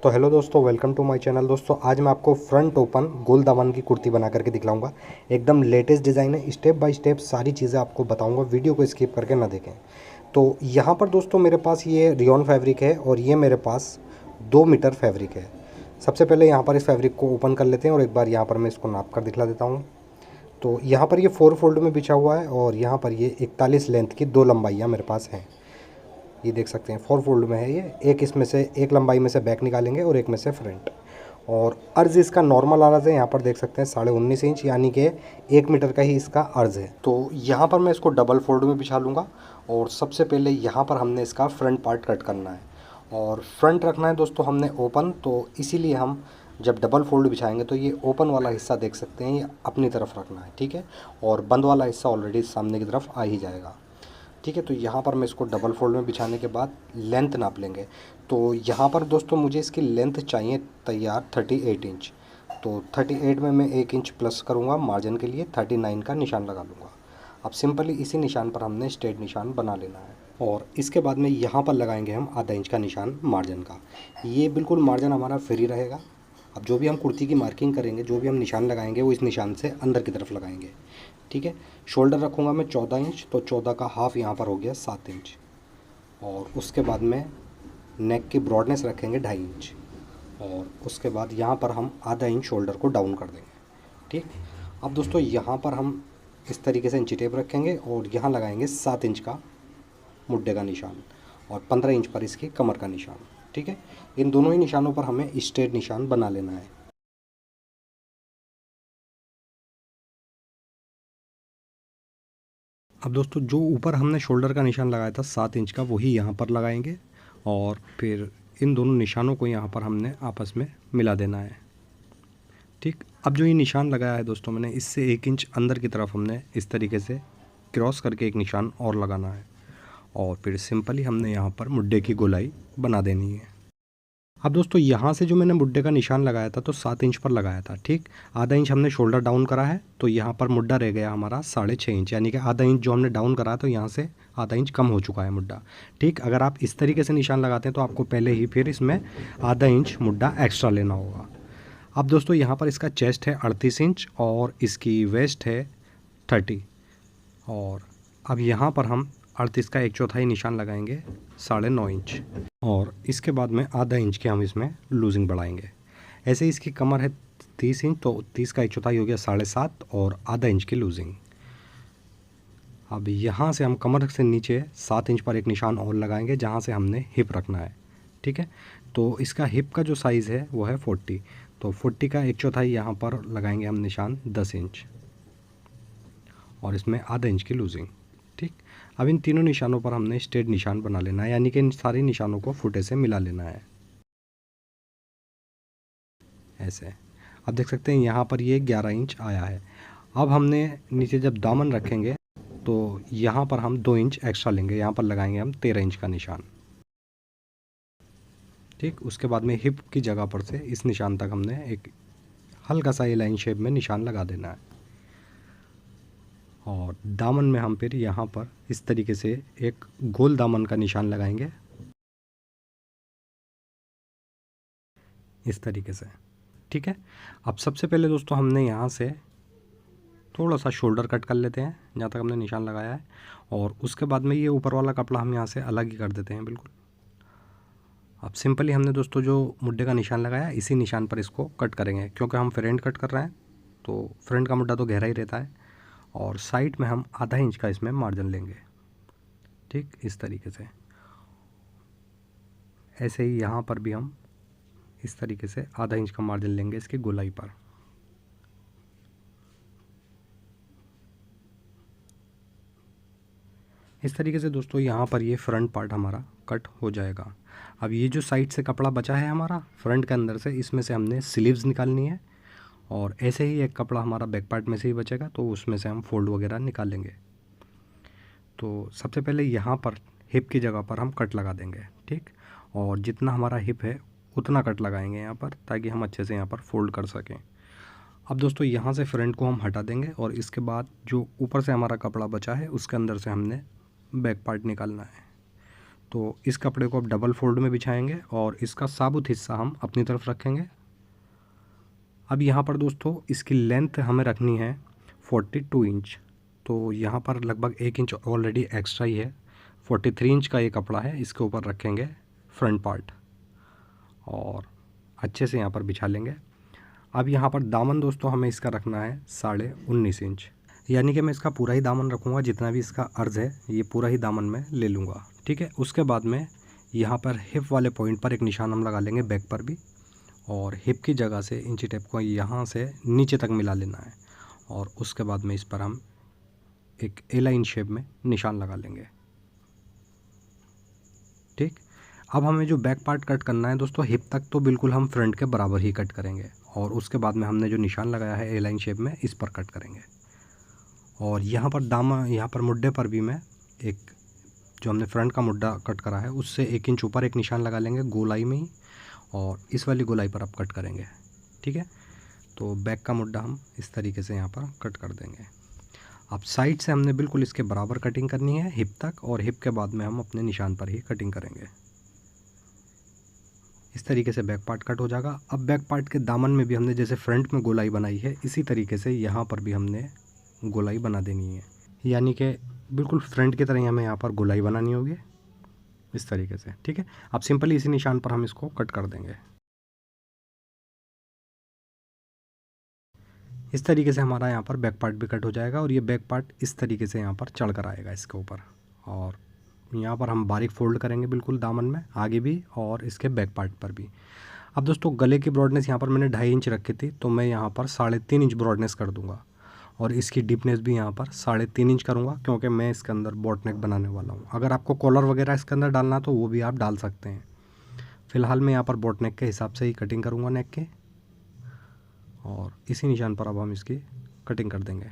तो हेलो दोस्तों, welcome to my channel. दोस्तों आज मैं आपको फ्रंट ओपन गोल दामन की कुर्ती बना करके दिखलाऊंगा। एकदम लेटेस्ट डिज़ाइन है, स्टेप बाय स्टेप सारी चीज़ें आपको बताऊंगा, वीडियो को स्किप करके ना देखें। तो यहाँ पर दोस्तों मेरे पास ये रियॉन फैब्रिक है और ये मेरे पास 2 मीटर फैब्रिक है। सबसे पहले यहाँ पर इस फैब्रिक को ओपन कर लेते हैं और एक बार यहाँ पर मैं इसको नाप कर दिखला देता हूँ। तो यहाँ पर ये 4 फोल्ड में बिछा हुआ है और यहाँ पर ये 41 लेंथ की 2 लंबाइयाँ मेरे पास हैं। ये देख सकते हैं 4 फोल्ड में है ये। एक इसमें से एक लंबाई में से बैक निकालेंगे और एक में से फ्रंट। और अर्ज इसका नॉर्मल अर्ज है, यहाँ पर देख सकते हैं 19.5 इंच, यानी कि 1 मीटर का ही इसका अर्ज है। तो यहाँ पर मैं इसको डबल फोल्ड में बिछा लूँगा और सबसे पहले यहाँ पर हमने इसका फ्रंट पार्ट कट करना है और फ्रंट रखना है दोस्तों हमने ओपन। तो इसीलिए हम जब डबल फोल्ड बिछाएंगे तो ये ओपन वाला हिस्सा देख सकते हैं, ये अपनी तरफ रखना है, ठीक है। और बंद वाला हिस्सा ऑलरेडी सामने की तरफ आ ही जाएगा, ठीक है। तो यहाँ पर मैं इसको डबल फोल्ड में बिछाने के बाद लेंथ नाप लेंगे। तो यहाँ पर दोस्तों मुझे इसकी लेंथ चाहिए तैयार 38 इंच। तो 38 में मैं 1 इंच प्लस करूँगा मार्जिन के लिए, 39 का निशान लगा लूँगा। अब सिंपली इसी निशान पर हमने स्ट्रेट निशान बना लेना है और इसके बाद में यहाँ पर लगाएंगे हम आधा इंच का निशान मार्जिन का। ये बिल्कुल मार्जिन हमारा फ्री रहेगा। अब जो भी हम कुर्ती की मार्किंग करेंगे, जो भी हम निशान लगाएंगे, वो इस निशान से अंदर की तरफ लगाएंगे, ठीक है। शोल्डर रखूँगा मैं 14 इंच, तो 14 का हाफ यहाँ पर हो गया 7 इंच। और उसके बाद में नेक की ब्रॉडनेस रखेंगे 2.5 इंच और उसके बाद यहाँ पर हम आधा इंच शोल्डर को डाउन कर देंगे, ठीक। अब दोस्तों यहाँ पर हम इस तरीके से इंची टेप रखेंगे और यहाँ लगाएंगे 7 इंच का मुड्ढे का निशान और 15 इंच पर इसकी कमर का निशान, ठीक है। इन दोनों ही निशानों पर हमें स्ट्रेट निशान बना लेना है। अब दोस्तों जो ऊपर हमने शोल्डर का निशान लगाया था 7 इंच का, वही यहाँ पर लगाएंगे और फिर इन दोनों निशानों को यहाँ पर हमने आपस में मिला देना है, ठीक। अब जो ये निशान लगाया है दोस्तों मैंने, इससे 1 इंच अंदर की तरफ हमने इस तरीके से क्रॉस करके एक निशान और लगाना है और फिर सिंपली हमने यहाँ पर मुड्ढे की गोलाई बना देनी है। अब दोस्तों यहाँ से जो मैंने मुड्ढे का निशान लगाया था तो 7 इंच पर लगाया था, ठीक। आधा इंच हमने शोल्डर डाउन करा है, तो यहाँ पर मुड्ढा रह गया हमारा 6.5 इंच, यानी कि आधा इंच जो हमने डाउन करा है तो यहाँ से आधा इंच कम हो चुका है मुड्ढा, ठीक। अगर आप इस तरीके से निशान लगाते हैं तो आपको पहले ही फिर इसमें आधा इंच मुड्ढा एक्स्ट्रा लेना होगा। अब दोस्तों यहाँ पर इसका चेस्ट है 38 इंच और इसकी वेस्ट है 30। और अब यहाँ पर हम 38 का 1/4 निशान लगाएंगे 9.5 इंच और इसके बाद में आधा इंच के हम इसमें लूजिंग बढ़ाएंगे। ऐसे ही इसकी कमर है 30 इंच, तो 30 का 1/4 हो गया 7.5 और आधा इंच की लूजिंग। अब यहाँ से हम कमर से नीचे 7 इंच पर एक निशान और लगाएंगे जहाँ से हमने हिप रखना है, ठीक है। तो इसका हिप का जो साइज़ है वो है 40, तो 40 का 1/4 यहाँ पर लगाएंगे हम निशान 10 इंच और इसमें आधा इंच की लूजिंग, ठीक। अब इन तीनों निशानों पर हमने स्ट्रेट निशान बना लेना है, यानी कि इन सारे निशानों को फुटे से मिला लेना है ऐसे। अब देख सकते हैं यहाँ पर ये 11 इंच आया है। अब हमने नीचे जब दामन रखेंगे तो यहाँ पर हम 2 इंच एक्स्ट्रा लेंगे, यहाँ पर लगाएंगे हम 13 इंच का निशान, ठीक। उसके बाद में हिप की जगह पर से इस निशान तक हमने एक हल्का सा लाइन शेप में निशान लगा देना है और दामन में हम फिर यहाँ पर इस तरीके से एक गोल दामन का निशान लगाएंगे इस तरीके से, ठीक है। अब सबसे पहले दोस्तों हमने यहाँ से थोड़ा सा शोल्डर कट कर लेते हैं जहाँ तक हमने निशान लगाया है और उसके बाद में ये ऊपर वाला कपड़ा हम यहाँ से अलग ही कर देते हैं बिल्कुल। अब सिंपली हमने दोस्तों जो मुड्ढे का निशान लगाया इसी निशान पर इसको कट करेंगे, क्योंकि हम फ्रंट कट कर रहे हैं तो फ्रंट का मुड्ढा तो गहरा ही रहता है और साइड में हम आधा इंच का इसमें मार्जिन लेंगे, ठीक, इस तरीके से। ऐसे ही यहाँ पर भी हम इस तरीके से आधा इंच का मार्जिन लेंगे इसकी गोलाई पर। इस तरीके से दोस्तों यहाँ पर ये फ्रंट पार्ट हमारा कट हो जाएगा। अब ये जो साइड से कपड़ा बचा है हमारा फ्रंट के अंदर से, इसमें से हमने स्लीव्स निकालनी है और ऐसे ही एक कपड़ा हमारा बैक पार्ट में से ही बचेगा तो उसमें से हम फोल्ड वगैरह निकालेंगे। तो सबसे पहले यहाँ पर हिप की जगह पर हम कट लगा देंगे, ठीक। और जितना हमारा हिप है उतना कट लगाएंगे यहाँ पर, ताकि हम अच्छे से यहाँ पर फोल्ड कर सकें। अब दोस्तों यहाँ से फ्रंट को हम हटा देंगे और इसके बाद जो ऊपर से हमारा कपड़ा बचा है उसके अंदर से हमने बैक पार्ट निकालना है। तो इस कपड़े को अब डबल फोल्ड में बिछाएंगे और इसका साबुत हिस्सा हम अपनी तरफ रखेंगे। अब यहाँ पर दोस्तों इसकी लेंथ हमें रखनी है 42 इंच। तो यहाँ पर लगभग 1 इंच ऑलरेडी एक्स्ट्रा ही है। 43 इंच का ये कपड़ा है, इसके ऊपर रखेंगे फ्रंट पार्ट और अच्छे से यहाँ पर बिछा लेंगे। अब यहाँ पर दामन दोस्तों हमें इसका रखना है 19.5 इंच, यानी कि मैं इसका पूरा ही दामन रखूँगा, जितना भी इसका अर्ज़ है ये पूरा ही दामन में ले लूँगा। ठीक है, उसके बाद में यहाँ पर हिप वाले पॉइंट पर एक निशान हम लगा लेंगे, बैक पर भी, और हिप की जगह से इंची टेप को यहाँ से नीचे तक मिला लेना है और उसके बाद में इस पर हम एक ए लाइन शेप में निशान लगा लेंगे। ठीक, अब हमें जो बैक पार्ट कट करना है दोस्तों, हिप तक तो बिल्कुल हम फ्रंट के बराबर ही कट करेंगे और उसके बाद में हमने जो निशान लगाया है ए लाइन शेप में, इस पर कट करेंगे। और यहाँ पर यहाँ पर मुड्ढे पर भी मैं एक जो हमने फ्रंट का मुड्ढा कट करा है उससे 1 इंच ऊपर एक निशान लगा लेंगे गोलाई में ही, और इस वाली गोलाई पर आप कट करेंगे। ठीक है, तो बैक का मुड्ढा हम इस तरीके से यहाँ पर कट कर देंगे। अब साइड से हमने बिल्कुल इसके बराबर कटिंग करनी है हिप तक, और हिप के बाद में हम अपने निशान पर ही कटिंग करेंगे। इस तरीके से बैक पार्ट कट हो जाएगा। अब बैक पार्ट के दामन में भी हमने जैसे फ्रंट में गोलाई बनाई है, इसी तरीके से यहाँ पर भी हमने गोलाई बना देनी है, यानी कि बिल्कुल फ्रंट की तरह हमें यहाँ पर गोलाई बनानी होगी इस तरीके से। ठीक है, अब सिंपली इसी निशान पर हम इसको कट कर देंगे। इस तरीके से हमारा यहाँ पर बैक पार्ट भी कट हो जाएगा और ये बैक पार्ट इस तरीके से यहाँ पर चढ़ कर आएगा इसके ऊपर, और यहाँ पर हम बारीक फोल्ड करेंगे बिल्कुल दामन में, आगे भी और इसके बैक पार्ट पर भी। अब दोस्तों गले की ब्रॉडनेस यहाँ पर मैंने 2.5 इंच रखी थी, तो मैं यहाँ पर 3.5 इंच ब्रॉडनेस कर दूँगा और इसकी डीपनेस भी यहाँ पर 3.5 इंच करूँगा, क्योंकि मैं इसके अंदर बॉट नेक बनाने वाला हूँ। अगर आपको कॉलर वगैरह इसके अंदर डालना तो वो भी आप डाल सकते हैं। फ़िलहाल मैं यहाँ पर बॉट नेक के हिसाब से ही कटिंग करूँगा नेक के, और इसी निशान पर अब हम इसकी कटिंग कर देंगे।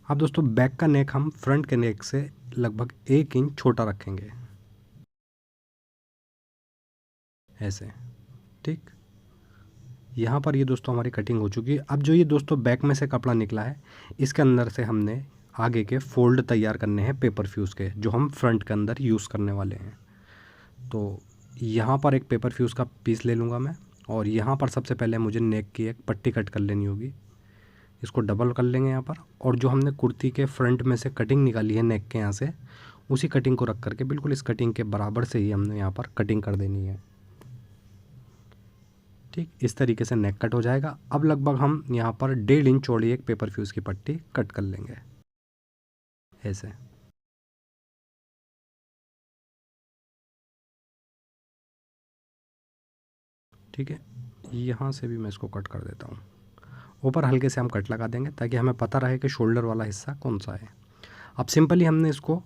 अब दोस्तों बैक का नेक हम फ्रंट के नेक से लगभग 1 इंच छोटा रखेंगे ऐसे। ठीक, यहाँ पर ये दोस्तों हमारी कटिंग हो चुकी है। अब जो ये दोस्तों बैक में से कपड़ा निकला है, इसके अंदर से हमने आगे के फोल्ड तैयार करने हैं पेपर फ्यूज़ के, जो हम फ्रंट के अंदर यूज़ करने वाले हैं। तो यहाँ पर एक पेपर फ्यूज़ का पीस ले लूँगा मैं, और यहाँ पर सबसे पहले मुझे नेक की एक पट्टी कट कर लेनी होगी। इसको डबल कर लेंगे यहाँ पर, और जो हमने कुर्ती के फ्रंट में से कटिंग निकाली है नेक के यहाँ से, उसी कटिंग को रख करके बिल्कुल इस कटिंग के बराबर से ही हमने यहाँ पर कटिंग कर देनी है। ठीक, इस तरीके से नेक कट हो जाएगा। अब लगभग हम यहाँ पर 1.5 इंच चौड़ी एक पेपर फ्यूज़ की पट्टी कट कर लेंगे ऐसे। ठीक है, यहाँ से भी मैं इसको कट कर देता हूँ। ऊपर हल्के से हम कट लगा देंगे ताकि हमें पता रहे कि शोल्डर वाला हिस्सा कौन सा है। अब सिंपली हमने इसको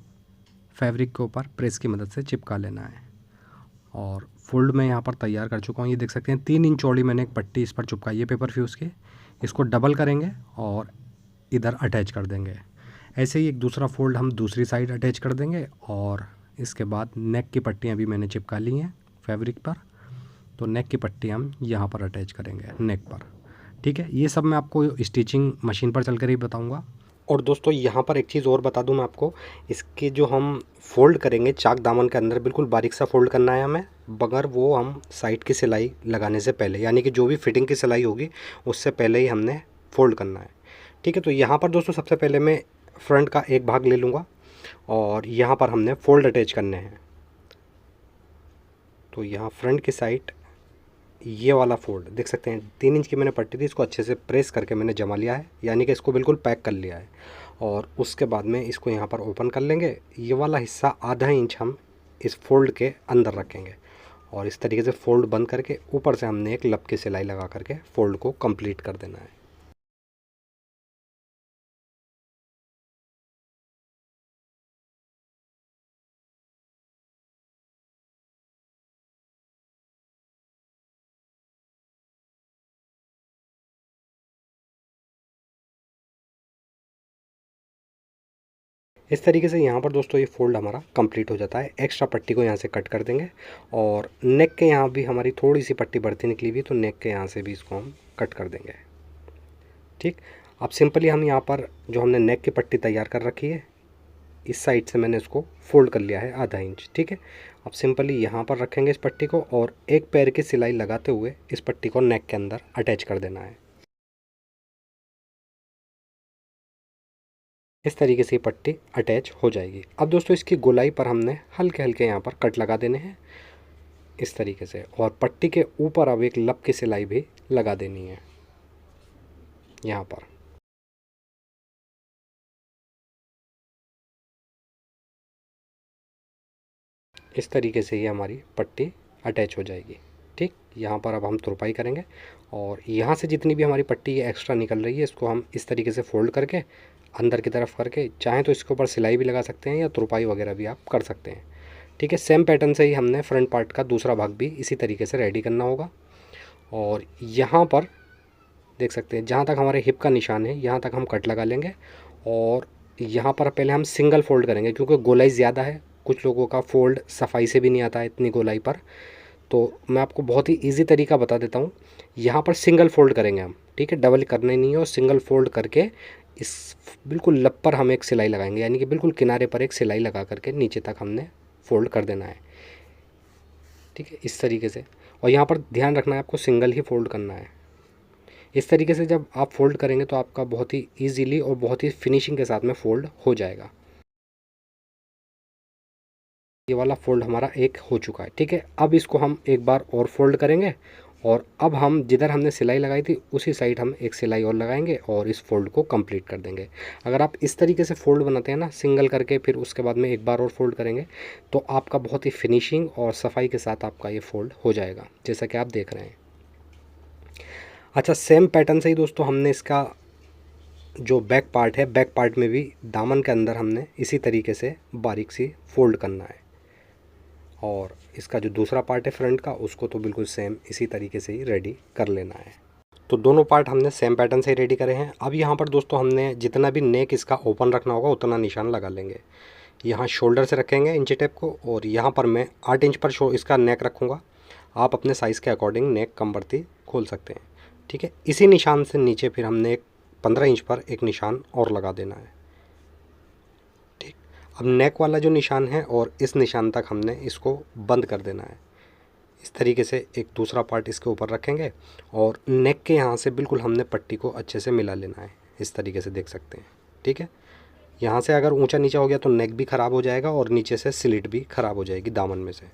फैब्रिक के ऊपर प्रेस की मदद से चिपका लेना है, और फोल्ड में यहाँ पर तैयार कर चुका हूँ। ये देख सकते हैं 3 इंच चौड़ी मैंने एक पट्टी इस पर चिपकाई है पेपर फ्यूज़ के। इसको डबल करेंगे और इधर अटैच कर देंगे। ऐसे ही एक दूसरा फोल्ड हम दूसरी साइड अटैच कर देंगे, और इसके बाद नेक की पट्टियाँ भी मैंने चिपका ली हैं फैब्रिक पर, तो नेक की पट्टी हम यहाँ पर अटैच करेंगे नेक पर। ठीक है, ये सब मैं आपको स्टिचिंग मशीन पर चल कर ही बताऊँगा। और दोस्तों यहाँ पर एक चीज़ और बता दूं मैं आपको, इसके जो हम फ़ोल्ड करेंगे चाक दामन के अंदर बिल्कुल बारीक सा फ़ोल्ड करना है हमें, बगैर वो हम साइड की सिलाई लगाने से पहले, यानी कि जो भी फिटिंग की सिलाई होगी उससे पहले ही हमने फ़ोल्ड करना है। ठीक है, तो यहाँ पर दोस्तों सबसे पहले मैं फ्रंट का एक भाग ले लूँगा और यहाँ पर हमने फ़ोल्ड अटैच करने हैं। तो यहाँ फ्रंट की साइड ये वाला फोल्ड देख सकते हैं, 3 इंच की मैंने पट्टी थी, इसको अच्छे से प्रेस करके मैंने जमा लिया है, यानी कि इसको बिल्कुल पैक कर लिया है। और उसके बाद में इसको यहाँ पर ओपन कर लेंगे। ये वाला हिस्सा आधा इंच हम इस फोल्ड के अंदर रखेंगे, और इस तरीके से फोल्ड बंद करके ऊपर से हमने एक लब की सिलाई लगा करके फोल्ड को कंप्लीट कर देना है। इस तरीके से यहाँ पर दोस्तों ये फोल्ड हमारा कंप्लीट हो जाता है। एक्स्ट्रा पट्टी को यहाँ से कट कर देंगे, और नेक के यहाँ भी हमारी थोड़ी सी पट्टी बढ़ती निकली हुई है, तो नेक के यहाँ से भी इसको हम कट कर देंगे। ठीक, अब सिंपली हम यहाँ पर जो हमने नेक की पट्टी तैयार कर रखी है इस साइड से मैंने इसको फोल्ड कर लिया है आधा इंच। ठीक है, अब सिंपली यहाँ पर रखेंगे इस पट्टी को और एक पैर की सिलाई लगाते हुए इस पट्टी को नेक के अंदर अटैच कर देना है। इस तरीके से ये पट्टी अटैच हो जाएगी। अब दोस्तों इसकी गोलाई पर हमने हल्के हल्के यहाँ पर कट लगा देने हैं इस तरीके से, और पट्टी के ऊपर अब एक लब की सिलाई भी लगा देनी है यहाँ पर। इस तरीके से ये हमारी पट्टी अटैच हो जाएगी। ठीक, यहाँ पर अब हम तुरपाई करेंगे और यहाँ से जितनी भी हमारी पट्टी एक्स्ट्रा निकल रही है इसको हम इस तरीके से फोल्ड करके अंदर की तरफ करके, चाहें तो इसके ऊपर सिलाई भी लगा सकते हैं या तुरपाई वगैरह भी आप कर सकते हैं। ठीक है, सेम पैटर्न से ही हमने फ्रंट पार्ट का दूसरा भाग भी इसी तरीके से रेडी करना होगा। और यहाँ पर देख सकते हैं जहाँ तक हमारे हिप का निशान है यहाँ तक हम कट लगा लेंगे और यहाँ पर पहले हम सिंगल फोल्ड करेंगे क्योंकि गोलाई ज़्यादा है, कुछ लोगों का फोल्ड सफाई से भी नहीं आता है इतनी गोलाई पर। तो मैं आपको बहुत ही इजी तरीका बता देता हूँ। यहाँ पर सिंगल फोल्ड करेंगे हम, ठीक है, डबल करने नहीं है, और सिंगल फोल्ड करके इस बिल्कुल लब पर हम एक सिलाई लगाएंगे, यानी कि बिल्कुल किनारे पर एक सिलाई लगा करके नीचे तक हमने फोल्ड कर देना है। ठीक है, इस तरीके से। और यहाँ पर ध्यान रखना है आपको सिंगल ही फोल्ड करना है। इस तरीके से जब आप फोल्ड करेंगे तो आपका बहुत ही ईजीली और बहुत ही फिनिशिंग के साथ में फोल्ड हो जाएगा। ये वाला फोल्ड हमारा एक हो चुका है। ठीक है, अब इसको हम एक बार और फोल्ड करेंगे और अब हम जिधर हमने सिलाई लगाई थी उसी साइड हम एक सिलाई और लगाएंगे और इस फोल्ड को कंप्लीट कर देंगे। अगर आप इस तरीके से फोल्ड बनाते हैं ना, सिंगल करके फिर उसके बाद में एक बार और फोल्ड करेंगे, तो आपका बहुत ही फिनिशिंग और सफाई के साथ आपका ये फोल्ड हो जाएगा, जैसा कि आप देख रहे हैं। अच्छा, सेम पैटर्न से ही दोस्तों हमने इसका जो बैक पार्ट है, बैक पार्ट में भी दामन के अंदर हमने इसी तरीके से बारीक सी फोल्ड करना है, और इसका जो दूसरा पार्ट है फ्रंट का उसको तो बिल्कुल सेम इसी तरीके से ही रेडी कर लेना है। तो दोनों पार्ट हमने सेम पैटर्न से ही रेडी करे हैं। अब यहाँ पर दोस्तों हमने जितना भी नेक इसका ओपन रखना होगा उतना निशान लगा लेंगे। यहाँ शोल्डर से रखेंगे इंची टेप को, और यहाँ पर मैं 8 इंच पर इसका नेक रखूँगा। आप अपने साइज़ के अकॉर्डिंग नेक कम बढ़ती खोल सकते हैं। ठीक है, इसी निशान से नीचे फिर हमने एक 15 इंच पर एक निशान और लगा देना है। ठीक, अब नेक वाला जो निशान है और इस निशान तक हमने इसको बंद कर देना है। इस तरीके से एक दूसरा पार्ट इसके ऊपर रखेंगे और नेक के यहाँ से बिल्कुल हमने पट्टी को अच्छे से मिला लेना है, इस तरीके से देख सकते हैं। ठीक है, यहाँ से अगर ऊंचा नीचा हो गया तो नेक भी ख़राब हो जाएगा और नीचे से स्लिट भी ख़राब हो जाएगी दामन में से।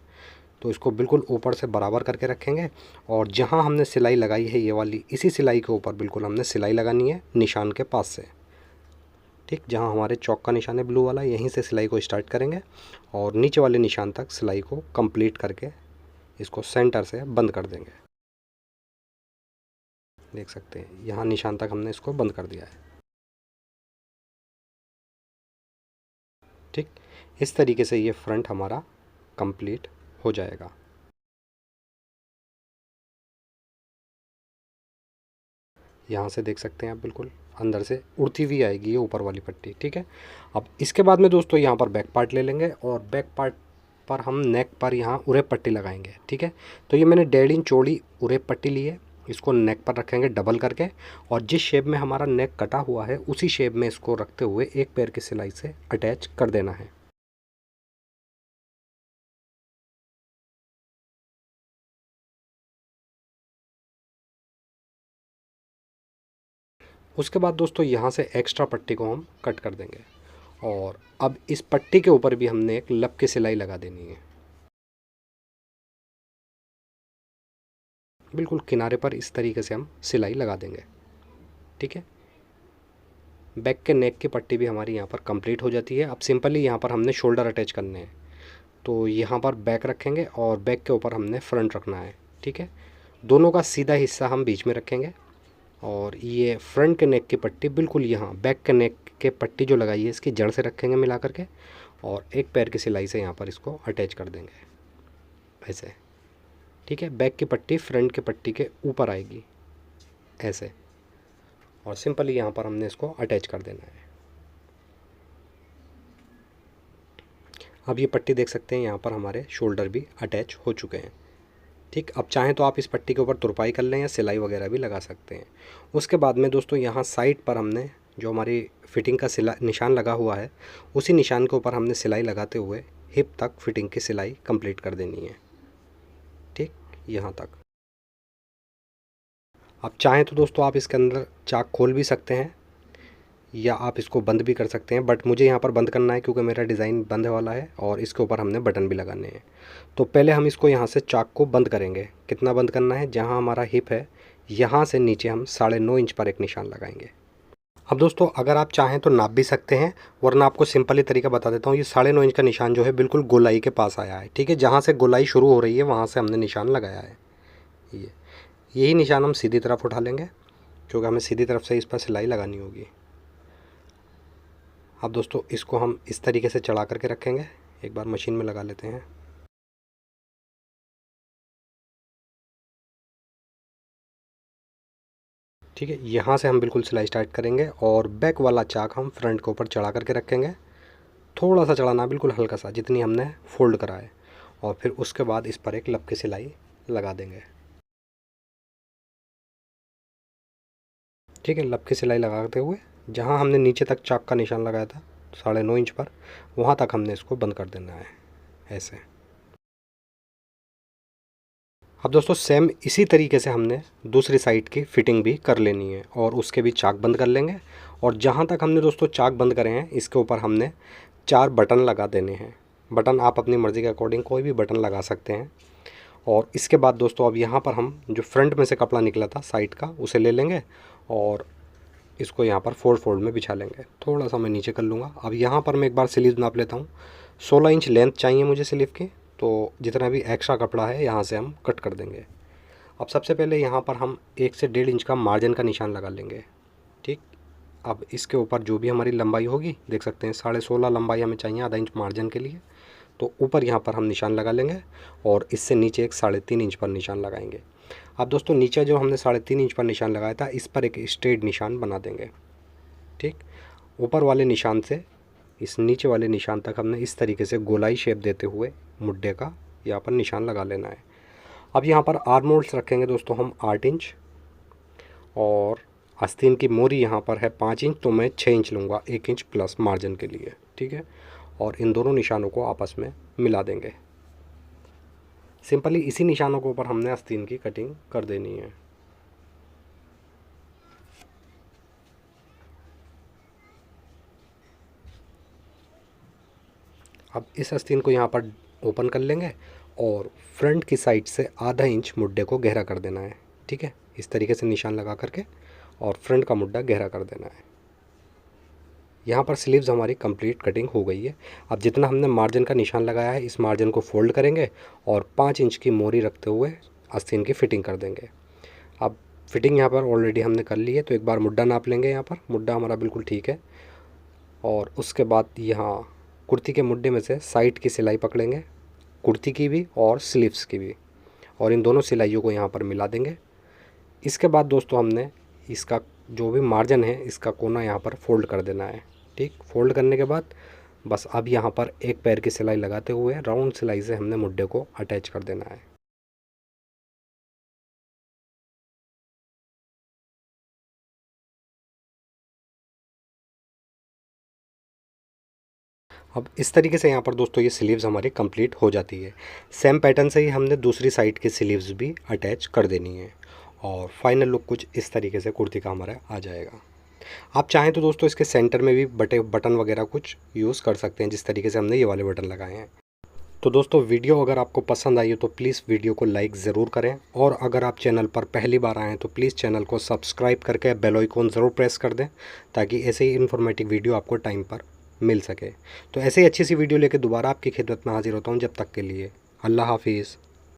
तो इसको बिल्कुल ऊपर से बराबर करके रखेंगे और जहाँ हमने सिलाई लगाई है ये वाली, इसी सिलाई के ऊपर बिल्कुल हमने सिलाई लगानी है निशान के पास से। ठीक, जहाँ हमारे चौक का निशान है ब्लू वाला, यहीं से सिलाई को स्टार्ट करेंगे और नीचे वाले निशान तक सिलाई को कंप्लीट करके इसको सेंटर से बंद कर देंगे। देख सकते हैं यहाँ निशान तक हमने इसको बंद कर दिया है। ठीक, इस तरीके से ये फ्रंट हमारा कंप्लीट हो जाएगा। यहाँ से देख सकते हैं आप बिल्कुल अंदर से उड़ती हुई आएगी ये ऊपर वाली पट्टी। ठीक है, अब इसके बाद में दोस्तों यहाँ पर बैक पार्ट ले लेंगे और बैक पार्ट पर हम नेक पर यहाँ उरेप पट्टी लगाएंगे। ठीक है, तो ये मैंने 1.5 इंच चौड़ी उरेप पट्टी ली है, इसको नेक पर रखेंगे डबल करके, और जिस शेप में हमारा नेक कटा हुआ है उसी शेप में इसको रखते हुए एक पैर की सिलाई से अटैच कर देना है। उसके बाद दोस्तों यहाँ से एक्स्ट्रा पट्टी को हम कट कर देंगे और अब इस पट्टी के ऊपर भी हमने एक लब की सिलाई लगा देनी है, बिल्कुल किनारे पर इस तरीके से हम सिलाई लगा देंगे। ठीक है, बैक के नेक की पट्टी भी हमारी यहाँ पर कंप्लीट हो जाती है। अब सिंपली यहाँ पर हमने शोल्डर अटैच करने हैं, तो यहाँ पर बैक रखेंगे और बैक के ऊपर हमने फ्रंट रखना है। ठीक है, दोनों का सीधा हिस्सा हम बीच में रखेंगे और ये फ्रंट के नेक की पट्टी बिल्कुल यहाँ बैक के नेक के पट्टी जो लगाई है इसकी जड़ से रखेंगे मिला करके, और एक पैर की सिलाई से यहाँ पर इसको अटैच कर देंगे ऐसे। ठीक है, बैक की पट्टी फ्रंट की पट्टी के ऊपर आएगी ऐसे, और सिंपली यहाँ पर हमने इसको अटैच कर देना है। अब ये पट्टी देख सकते हैं यहाँ पर हमारे शोल्डर भी अटैच हो चुके हैं। ठीक, अब चाहें तो आप इस पट्टी के ऊपर तुरपाई कर लें या सिलाई वगैरह भी लगा सकते हैं। उसके बाद में दोस्तों यहाँ साइड पर हमने जो हमारी फिटिंग का निशान लगा हुआ है, उसी निशान के ऊपर हमने सिलाई लगाते हुए हिप तक फिटिंग की सिलाई कंप्लीट कर देनी है। ठीक, यहाँ तक। आप चाहें तो दोस्तों आप इसके अंदर चाक खोल भी सकते हैं या आप इसको बंद भी कर सकते हैं, बट मुझे यहाँ पर बंद करना है क्योंकि मेरा डिज़ाइन बंद वाला है और इसके ऊपर हमने बटन भी लगाने हैं। तो पहले हम इसको यहाँ से चाक को बंद करेंगे। कितना बंद करना है? जहाँ हमारा हिप है यहाँ से नीचे हम 9.5 इंच पर एक निशान लगाएंगे। अब दोस्तों अगर आप चाहें तो नाप भी सकते हैं, वरना आपको सिंपल ही तरीका बता देता हूँ। ये 9.5 इंच का निशान जो है बिल्कुल गोलाई के पास आया है। ठीक है, जहाँ से गोलाई शुरू हो रही है वहाँ से हमने निशान लगाया है। यही निशान हम सीधी तरफ उठा लेंगे क्योंकि हमें सीधी तरफ से इस पर सिलाई लगानी होगी। अब दोस्तों इसको हम इस तरीके से चढ़ा करके रखेंगे। एक बार मशीन में लगा लेते हैं। ठीक है, यहाँ से हम बिल्कुल सिलाई स्टार्ट करेंगे और बैक वाला चाक हम फ्रंट के ऊपर चढ़ा करके रखेंगे। थोड़ा सा चढ़ाना, बिल्कुल हल्का सा, जितनी हमने फोल्ड करा है। और फिर उसके बाद इस पर एक लब की सिलाई लगा देंगे। ठीक है, लब की सिलाई लगाते हुए जहाँ हमने नीचे तक चाक का निशान लगाया था 9.5 इंच पर, वहाँ तक हमने इसको बंद कर देना है ऐसे। अब दोस्तों सेम इसी तरीके से हमने दूसरी साइड की फिटिंग भी कर लेनी है और उसके भी चाक बंद कर लेंगे। और जहाँ तक हमने दोस्तों चाक बंद करे हैं इसके ऊपर हमने 4 बटन लगा देने हैं। बटन आप अपनी मर्ज़ी के अकॉर्डिंग कोई भी बटन लगा सकते हैं। और इसके बाद दोस्तों अब यहाँ पर हम जो फ्रंट में से कपड़ा निकला था साइड का उसे ले लेंगे और इसको यहाँ पर फोल्ड में बिछा लेंगे। थोड़ा सा मैं नीचे कर लूँगा। अब यहाँ पर मैं एक बार स्लीव नाप लेता हूँ। 16 इंच लेंथ चाहिए मुझे स्लीव की, तो जितना भी एक्स्ट्रा कपड़ा है यहाँ से हम कट कर देंगे। अब सबसे पहले यहाँ पर हम 1 से 1.5 इंच का मार्जिन का निशान लगा लेंगे। ठीक, अब इसके ऊपर जो भी हमारी लंबाई होगी, देख सकते हैं 16.5 लंबाई हमें चाहिए आधा इंच मार्जिन के लिए। तो ऊपर यहाँ पर हम निशान लगा लेंगे और इससे नीचे एक 3.5 इंच पर निशान लगाएंगे। अब दोस्तों नीचे जो हमने 3.5 इंच पर निशान लगाया था इस पर एक स्ट्रेट निशान बना देंगे। ठीक, ऊपर वाले निशान से इस नीचे वाले निशान तक हमने इस तरीके से गोलाई शेप देते हुए मुड्ढे का यहाँ पर निशान लगा लेना है। अब यहाँ पर आर्म होल्स रखेंगे दोस्तों हम 8 इंच और आस्तीन की मोरी यहाँ पर है 5 इंच, तो मैं 6 इंच लूँगा, 1 इंच प्लस मार्जिन के लिए। ठीक है, और इन दोनों निशानों को आपस में मिला देंगे। सिंपली इसी निशानों के ऊपर हमने आस्तीन की कटिंग कर देनी है। अब इस आस्तीन को यहाँ पर ओपन कर लेंगे और फ्रंट की साइड से आधा इंच मुड्ढे को गहरा कर देना है। ठीक है, इस तरीके से निशान लगा करके और फ्रंट का मुड्ढा गहरा कर देना है। यहाँ पर स्लीव्स हमारी कंप्लीट कटिंग हो गई है। अब जितना हमने मार्जिन का निशान लगाया है इस मार्जिन को फोल्ड करेंगे और 5 इंच की मोरी रखते हुए आस्तीन की फ़िटिंग कर देंगे। अब फिटिंग यहाँ पर ऑलरेडी हमने कर ली है, तो एक बार मुड्ढा नाप लेंगे। यहाँ पर मुड्ढा हमारा बिल्कुल ठीक है और उसके बाद यहाँ कुर्ती के मुड्ढे में से साइड की सिलाई पकड़ेंगे, कुर्ती की भी और स्लीव्स की भी, और इन दोनों सिलाइयों को यहाँ पर मिला देंगे। इसके बाद दोस्तों हमने इसका जो भी मार्जिन है इसका कोना यहाँ पर फोल्ड कर देना है। ठीक, फोल्ड करने के बाद बस अब यहाँ पर एक पैर की सिलाई लगाते हुए राउंड सिलाई से हमने मुड्ढे को अटैच कर देना है। अब इस तरीके से यहाँ पर दोस्तों ये स्लीव्स हमारी कंप्लीट हो जाती है। सेम पैटर्न से ही हमने दूसरी साइड की स्लीव्स भी अटैच कर देनी है और फाइनल लुक कुछ इस तरीके से कुर्ती का हमारा आ जाएगा। आप चाहें तो दोस्तों इसके सेंटर में भी बटन वगैरह कुछ यूज़ कर सकते हैं, जिस तरीके से हमने ये वाले बटन लगाए हैं। तो दोस्तों वीडियो अगर आपको पसंद आई हो तो प्लीज़ वीडियो को लाइक ज़रूर करें, और अगर आप चैनल पर पहली बार आएँ तो प्लीज़ चैनल को सब्सक्राइब करके बेल आइकन ज़रूर प्रेस कर दें, ताकि ऐसे ही इन्फॉर्मेटिव वीडियो आपको टाइम पर मिल सके। तो ऐसे ही अच्छी सी वीडियो लेकर दोबारा आपकी खिदमत में हाजिर होता हूँ। जब तक के लिए अल्लाह हाफिज़।